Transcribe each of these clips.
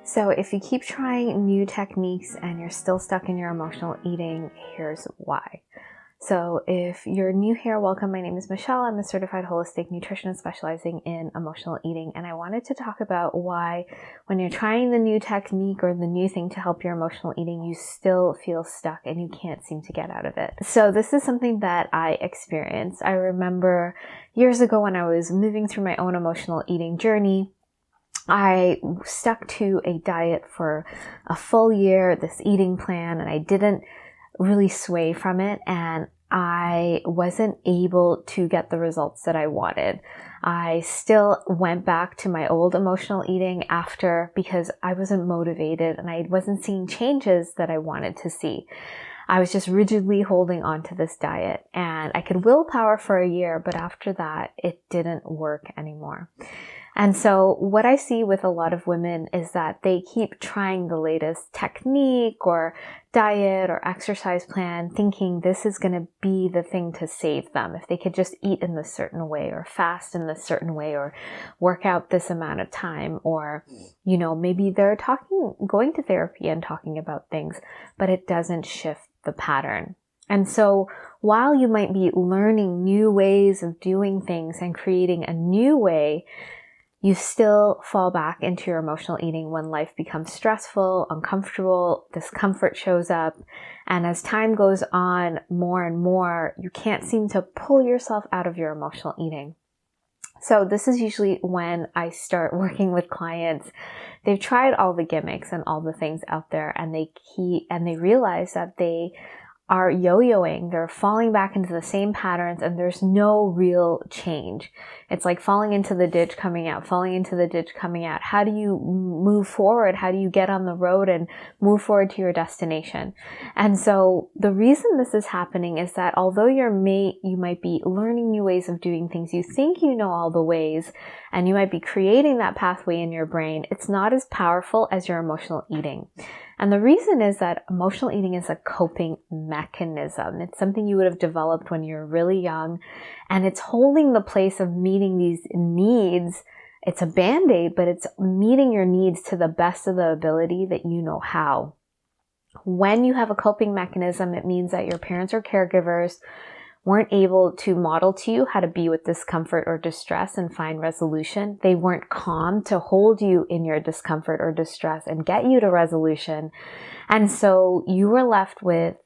So if you keep trying new techniques and you're still stuck in your emotional eating, here's why. So if you're new here, welcome. My name is Michelle. I'm a certified holistic nutritionist specializing in emotional eating. And I wanted to talk about why when you're trying the new technique or the new thing to help your emotional eating, you still feel stuck and you can't seem to get out of it. So this is something that I experienced. I remember years ago when I was moving through my own emotional eating journey, I stuck to a diet for a full year, this eating plan, and I didn't really sway from it, and I wasn't able to get the results that I wanted. I still went back to my old emotional eating after because I wasn't motivated and I wasn't seeing changes that I wanted to see. I was just rigidly holding on to this diet, and I could willpower for a year, but after that, it didn't work anymore. And so what I see with a lot of women is that they keep trying the latest technique or diet or exercise plan, thinking this is going to be the thing to save them. If they could just eat in this certain way or fast in this certain way or work out this amount of time, or, maybe they're going to therapy and talking about things, but it doesn't shift the pattern. And so while you might be learning new ways of doing things and creating a new way, you still fall back into your emotional eating when life becomes stressful, uncomfortable, discomfort shows up. And as time goes on more and more, you can't seem to pull yourself out of your emotional eating. So this is usually when I start working with clients. They've tried all the gimmicks and all the things out there, and they realize that they are yo-yoing. They're falling back into the same patterns and there's no real change. It's like falling into the ditch, coming out, falling into the ditch, coming out. How do you move forward? How do you get on the road and move forward to your destination? And so the reason this is happening is that although you might be learning new ways of doing things, you think you know all the ways, and you might be creating that pathway in your brain, it's not as powerful as your emotional eating. And the reason is that emotional eating is a coping mechanism. It's something you would have developed when you were really young, and it's holding the place of meeting these needs. It's a bandaid, but it's meeting your needs to the best of the ability that you know how. When you have a coping mechanism, it means that your parents or caregivers weren't able to model to you how to be with discomfort or distress and find resolution. They weren't calm to hold you in your discomfort or distress and get you to resolution. And so you were left with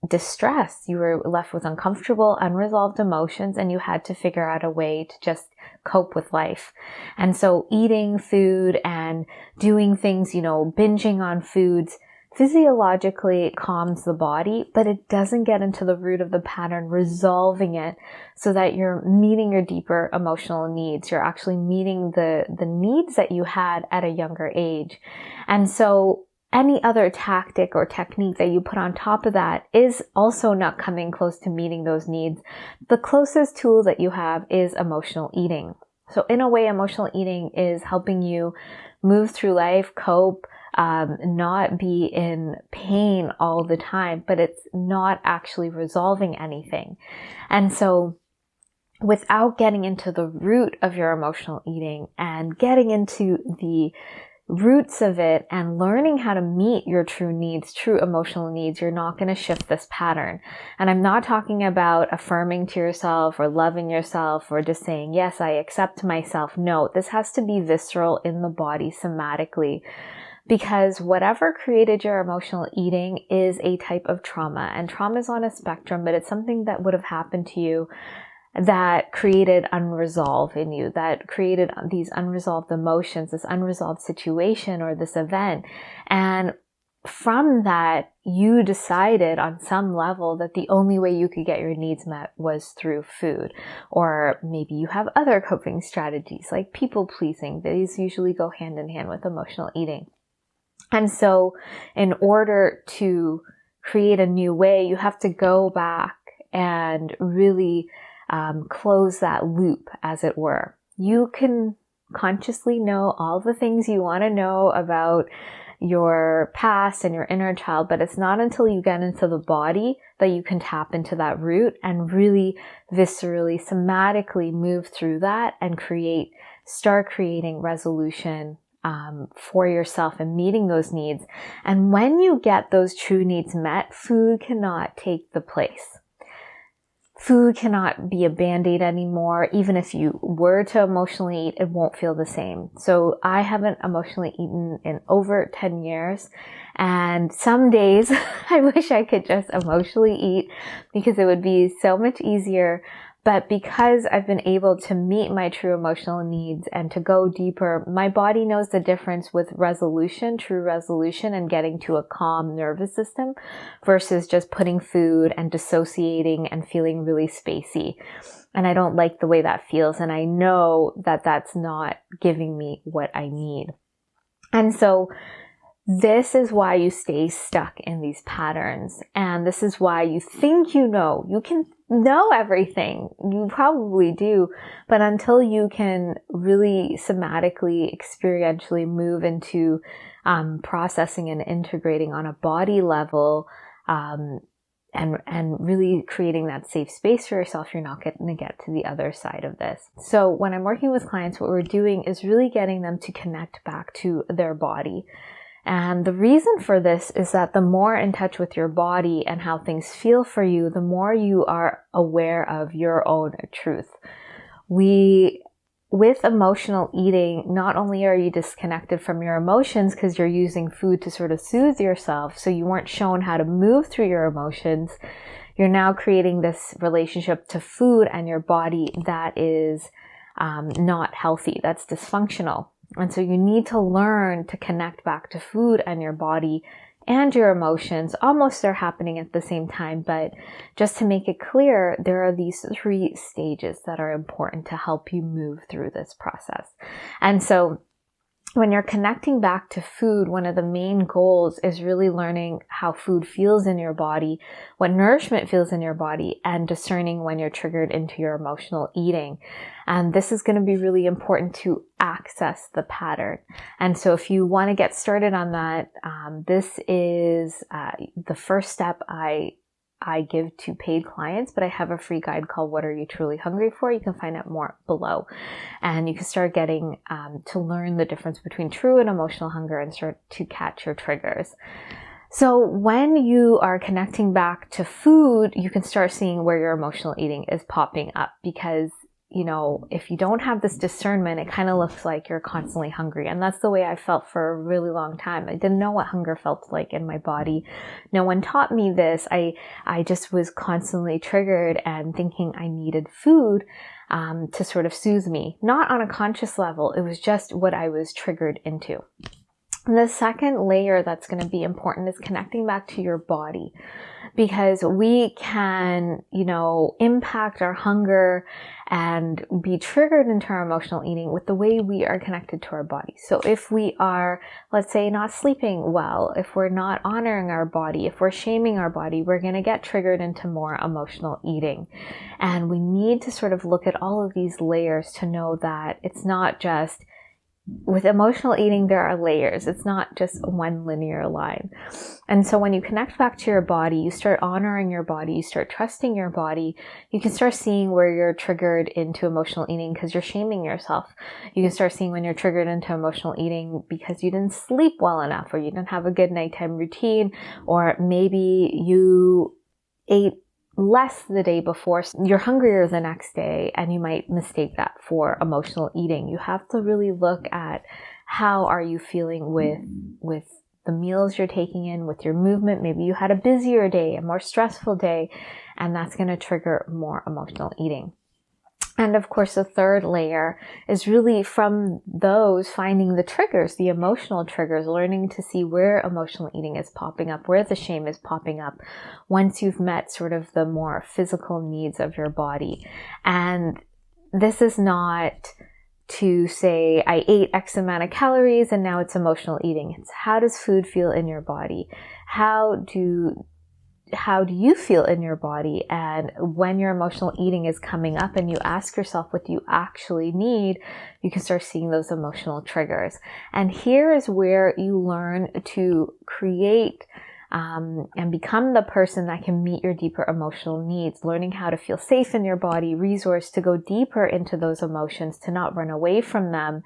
distress. You were left with uncomfortable, unresolved emotions, and you had to figure out a way to just cope with life. And so eating food and doing things, binging on foods, physiologically, it calms the body, but it doesn't get into the root of the pattern, resolving it so that you're meeting your deeper emotional needs. You're actually meeting the needs that you had at a younger age. And so any other tactic or technique that you put on top of that is also not coming close to meeting those needs. The closest tool that you have is emotional eating. So in a way, emotional eating is helping you move through life, cope, not be in pain all the time, but it's not actually resolving anything. And so without getting into the root of your emotional eating and getting into the roots of it and learning how to meet your true needs, true emotional needs, you're not going to shift this pattern. And I'm not talking about affirming to yourself or loving yourself or just saying, yes, I accept myself. No, this has to be visceral in the body, somatically. Because whatever created your emotional eating is a type of trauma. And trauma is on a spectrum, but it's something that would have happened to you that created unresolved in you, that created these unresolved emotions, this unresolved situation or this event. And from that, you decided on some level that the only way you could get your needs met was through food. Or maybe you have other coping strategies like people pleasing. These usually go hand in hand with emotional eating. And so in order to create a new way, you have to go back and really close that loop, as it were. You can consciously know all the things you want to know about your past and your inner child, but it's not until you get into the body that you can tap into that root and really viscerally, somatically move through that and start creating resolution for yourself and meeting those needs. And when you get those true needs met, food cannot take the place. Food cannot be a band-aid anymore. Even if you were to emotionally eat, it won't feel the same. So I haven't emotionally eaten in over 10 years. And some days I wish I could just emotionally eat because it would be so much easier. But because I've been able to meet my true emotional needs and to go deeper, my body knows the difference with resolution, true resolution, and getting to a calm nervous system versus just putting food and dissociating and feeling really spacey. And I don't like the way that feels. And I know that that's not giving me what I need. And so this is why you stay stuck in these patterns. And this is why you think you can know everything. You probably do. But until you can really somatically, experientially move into processing and integrating on a body level, and really creating that safe space for yourself, you're not going to get to the other side of this. So when I'm working with clients, what we're doing is really getting them to connect back to their body. And the reason for this is that the more in touch with your body and how things feel for you, the more you are aware of your own truth. With emotional eating, not only are you disconnected from your emotions because you're using food to sort of soothe yourself, so you weren't shown how to move through your emotions, you're now creating this relationship to food and your body that is not healthy, that's dysfunctional. And so you need to learn to connect back to food and your body and your emotions. Almost they're happening at the same time, but just to make it clear, there are these 3 stages that are important to help you move through this process. And so when you're connecting back to food, one of the main goals is really learning how food feels in your body, what nourishment feels in your body, and discerning when you're triggered into your emotional eating. And this is going to be really important to access the pattern. And so if you want to get started on that, this is the first step I give to paid clients, but I have a free guide called What Are You Truly Hungry For? You can find out more below. And you can start getting to learn the difference between true and emotional hunger and start to catch your triggers. So when you are connecting back to food, you can start seeing where your emotional eating is popping up because if you don't have this discernment, it kind of looks like you're constantly hungry. And that's the way I felt for a really long time. I didn't know what hunger felt like in my body. No one taught me this. I just was constantly triggered and thinking I needed food to sort of soothe me. Not on a conscious level. It was just what I was triggered into. The second layer that's going to be important is connecting back to your body. Because we can, impact our hunger and be triggered into our emotional eating with the way we are connected to our body. So if we are, let's say, not sleeping well, if we're not honoring our body, if we're shaming our body, we're going to get triggered into more emotional eating. And we need to sort of look at all of these layers to know that it's not just with emotional eating, there are layers. It's not just one linear line. And so when you connect back to your body, you start honoring your body, you start trusting your body, you can start seeing where you're triggered into emotional eating because you're shaming yourself. You can start seeing when you're triggered into emotional eating because you didn't sleep well enough or you didn't have a good nighttime routine, or maybe you ate less the day before, you're hungrier the next day, and you might mistake that for emotional eating. You have to really look at how are you feeling with the meals you're taking in, with your movement. Maybe you had a busier day, a more stressful day, and that's going to trigger more emotional eating. And of course, the third layer is really from those finding the triggers, the emotional triggers, learning to see where emotional eating is popping up, where the shame is popping up once you've met sort of the more physical needs of your body. And this is not to say I ate X amount of calories and now it's emotional eating. It's how does food feel in your body? How do you feel in your body? And when your emotional eating is coming up and you ask yourself what do you actually need, you can start seeing those emotional triggers. And here is where you learn to create and become the person that can meet your deeper emotional needs, learning how to feel safe in your body, resource to go deeper into those emotions, to not run away from them,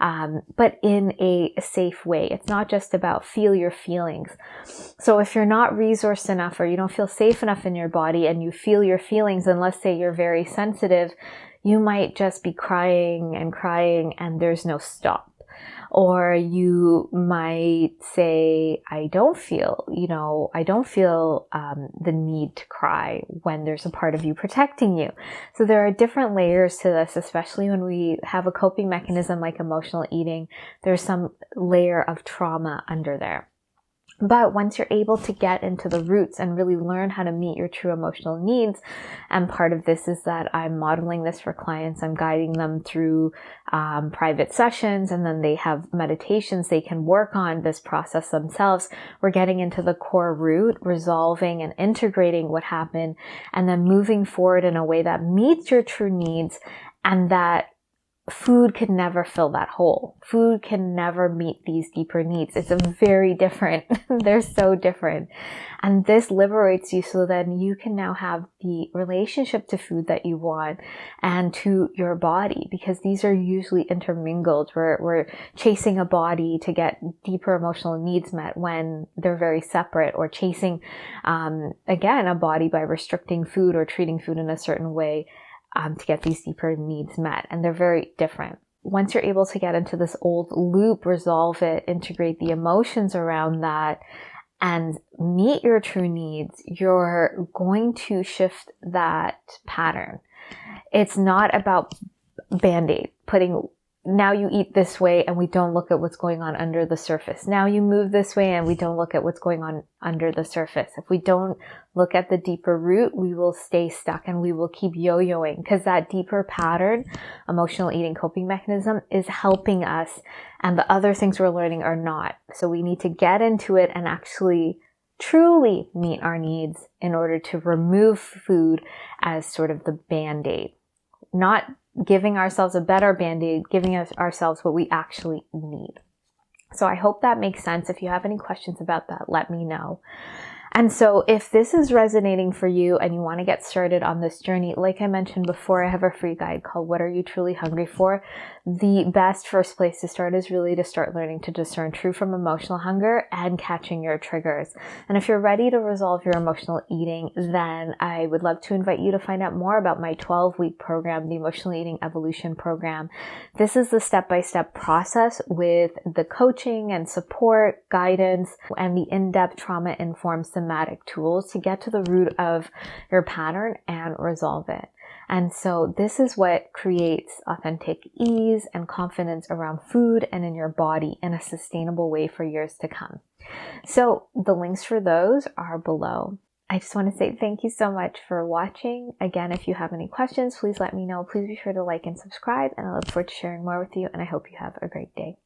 but in a safe way. It's not just about feel your feelings. So if you're not resourced enough or you don't feel safe enough in your body and you feel your feelings, and let's say you're very sensitive, you might just be crying and there's no stop. Or you might say, I don't feel the need to cry when there's a part of you protecting you. So there are different layers to this, especially when we have a coping mechanism like emotional eating. There's some layer of trauma under there. But once you're able to get into the roots and really learn how to meet your true emotional needs, and part of this is that I'm modeling this for clients, I'm guiding them through private sessions, and then they have meditations they can work on this process themselves. We're getting into the core root, resolving and integrating what happened, and then moving forward in a way that meets your true needs, and that food can never fill that hole. Food can never meet these deeper needs. It's very different. They're so different. And this liberates you so that you can now have the relationship to food that you want and to your body, because these are usually intermingled. We're chasing a body to get deeper emotional needs met when they're very separate, or chasing, again, a body by restricting food or treating food in a certain way to get these deeper needs met. And they're very different. Once you're able to get into this old loop, resolve it, integrate the emotions around that, and meet your true needs, you're going to shift that pattern. It's not about bandaid, now you eat this way and we don't look at what's going on under the surface. Now you move this way and we don't look at what's going on under the surface. If we don't look at the deeper root, we will stay stuck and we will keep yo-yoing, because that deeper pattern, emotional eating coping mechanism, is helping us, and the other things we're learning are not. So we need to get into it and actually truly meet our needs in order to remove food as sort of the band-aid. Not giving ourselves a better band-aid, giving ourselves what we actually need. So I hope that makes sense. If you have any questions about that, let me know. And so if this is resonating for you and you want to get started on this journey, like I mentioned before, I have a free guide called What Are You Truly Hungry For? The best first place to start is really to start learning to discern true from emotional hunger and catching your triggers. And if you're ready to resolve your emotional eating, then I would love to invite you to find out more about my 12-week program, the Emotional Eating Evolution Program. This is the step-by-step process with the coaching and support, guidance, and the in-depth trauma-informed somatic tools to get to the root of your pattern and resolve it. And so this is what creates authentic ease and confidence around food and in your body in a sustainable way for years to come. So the links for those are below. I just want to say thank you so much for watching. Again, if you have any questions, please let me know. Please be sure to like and subscribe, and I look forward to sharing more with you, and I hope you have a great day.